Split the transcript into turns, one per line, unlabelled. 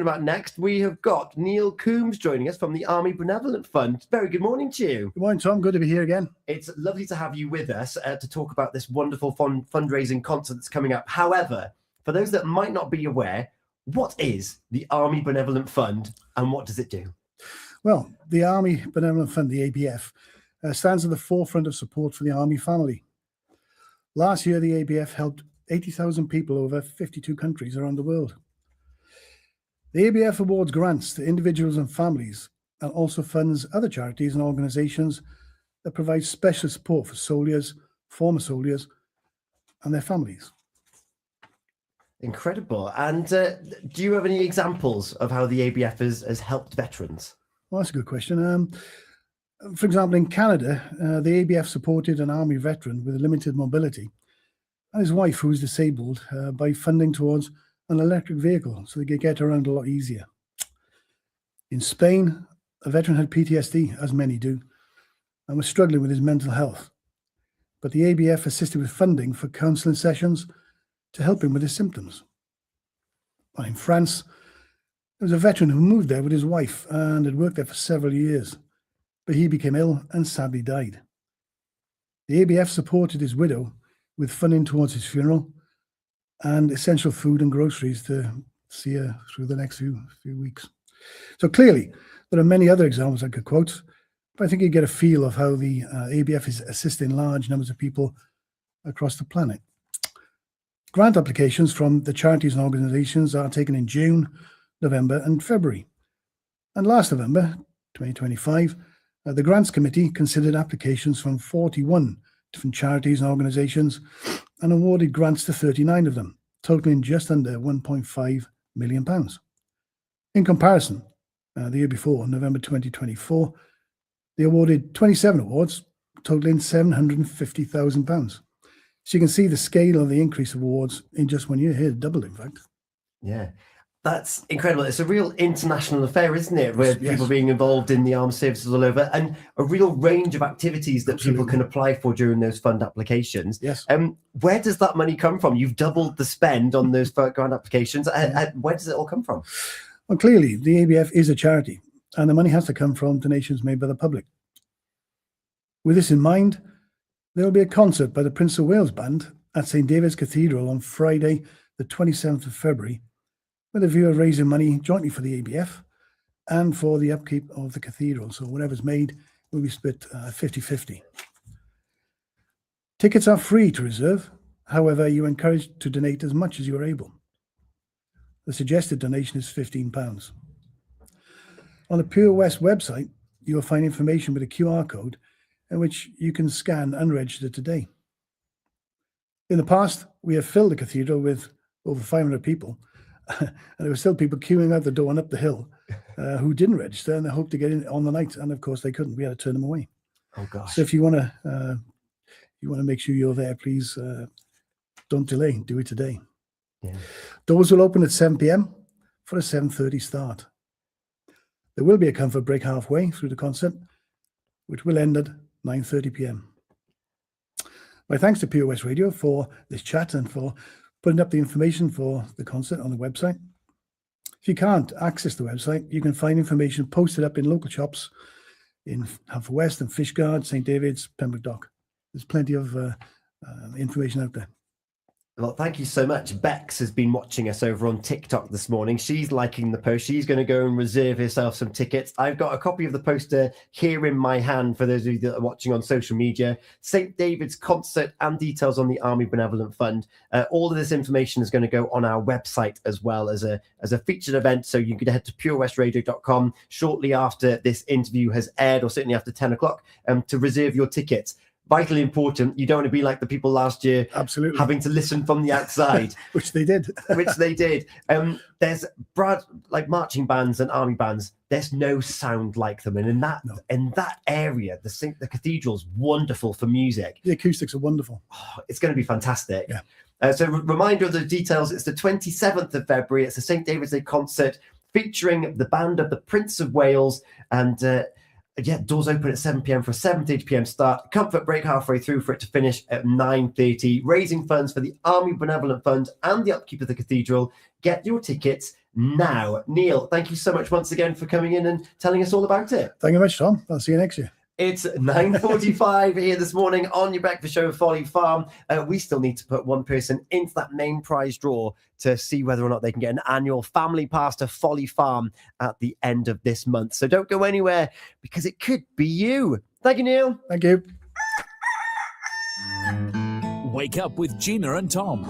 About next, we have got Neil Coombes joining us from the Army Benevelent Fund. Very good morning to you.
Good morning, Tom. Good to be here again.
It's lovely to have you with us to talk about this wonderful fundraising concert that's coming up. However, for those that might not be aware, what is the Army Benevelent Fund and what does it do?
Well, the Army Benevolent Fund, the ABF, stands at the forefront of support for the Army family. Last year, the ABF helped 80,000 people over 52 countries around the world. The ABF awards grants to individuals and families and also funds other charities and organisations that provide special support for soldiers, former soldiers, and their families.
Incredible. And do you have any examples of how the ABF has helped veterans?
Well, that's a good question. For example, in Canada, the ABF supported an Army veteran with limited mobility and his wife, who was disabled, by funding towards an electric vehicle so they could get around a lot easier. In Spain, a veteran had PTSD, as many do, and was struggling with his mental health. But the ABF assisted with funding for counselling sessions to help him with his symptoms. And in France, there was a veteran who moved there with his wife and had worked there for several years, but he became ill and sadly died. The ABF supported his widow with funding towards his funeral and essential food and groceries to see her through the next few weeks. So clearly, there are many other examples I could quote, but I think you get a feel of how the ABF is assisting large numbers of people across the planet. Grant applications from the charities and organisations are taken in June, November and February. And last November, 2025, the Grants Committee considered applications from 41 different charities and organisations and awarded grants to 39 of them, totaling just under £1.5 million. In comparison, the year before, November 2024, they awarded 27 awards, totaling £750,000. So you can see the scale of the increase of awards in just 1 year here, doubled in fact.
Yeah, that's incredible. It's a real international affair, isn't it? Where people being involved in the armed services all over, and a real range of activities that people can apply for during those fund applications.
Yes.
Where does that money come from? You've doubled the spend on those grant applications. Where does it all come from?
Well, clearly, the ABF is a charity, and the money has to come from donations made by the public. With this in mind, there will be a concert by the Prince of Wales Band at St David's Cathedral on Friday, the 27th of February, with a view of raising money jointly for the ABF and for the upkeep of the cathedral. So whatever's made will be split 50-50. Tickets are free to reserve. However, you're encouraged to donate as much as you are able. The suggested donation is £15. On the Pure West website, you will find information with a QR code in which you can scan unregistered today. In the past, we have filled the cathedral with over 500 people, and there were still people queuing out the door and up the hill who didn't register and they hoped to get in on the night, and of course they couldn't. We had to turn them away.
Oh gosh!
So if you want to make sure you're there, please don't delay. Do it today.
Yeah.
Doors will open at 7 p.m. for a 7:30 start. There will be a comfort break halfway through the concert, which will end at 9:30 p.m. My thanks to Pure West Radio for this chat and for putting up the information for the concert on the website. If you can't access the website, you can find information posted up in local shops in Haverfordwest and Fishguard, St David's, Pembroke Dock. There's plenty of information out there.
Well, thank you so much. Bex has been watching us over on TikTok this morning. She's liking the post. She's going to go and reserve herself some tickets. I've got a copy of the poster here in my hand for those of you that are watching on social media. St David's concert and details on the Army Benevolent Fund. All of this information is going to go on our website as well as a featured event. So you can head to purewestradio.com shortly after this interview has aired, or certainly after 10 o'clock, to reserve your tickets. Vitally important. You don't want to be like the people last year,
absolutely,
having to listen from the outside,
which they did.
There's like marching bands and army bands. There's no sound like them, and in that area, the cathedral's wonderful for music.
The acoustics are wonderful.
Oh, it's going to be fantastic.
Yeah.
So reminder of the details. It's the 27th of February. It's a St David's Day concert featuring the band of the Prince of Wales, and doors open at 7 p.m. for a 7:30 p.m. start. Comfort break halfway through for it to finish at 9:30. Raising funds for the Army Benevolent Fund and the upkeep of the cathedral. Get your tickets now. Neil, thank you so much once again for coming in and telling us all about it.
Thank you very much, Tom. I'll see you next year.
It's 9:45 here this morning on your breakfast show, Folly Farm. We still need to put one person into that main prize draw to see whether or not they can get an annual family pass to Folly Farm at the end of this month. So don't go anywhere, because it could be you. Thank you, Neil.
Thank you.
Wake up with Gina and Tom.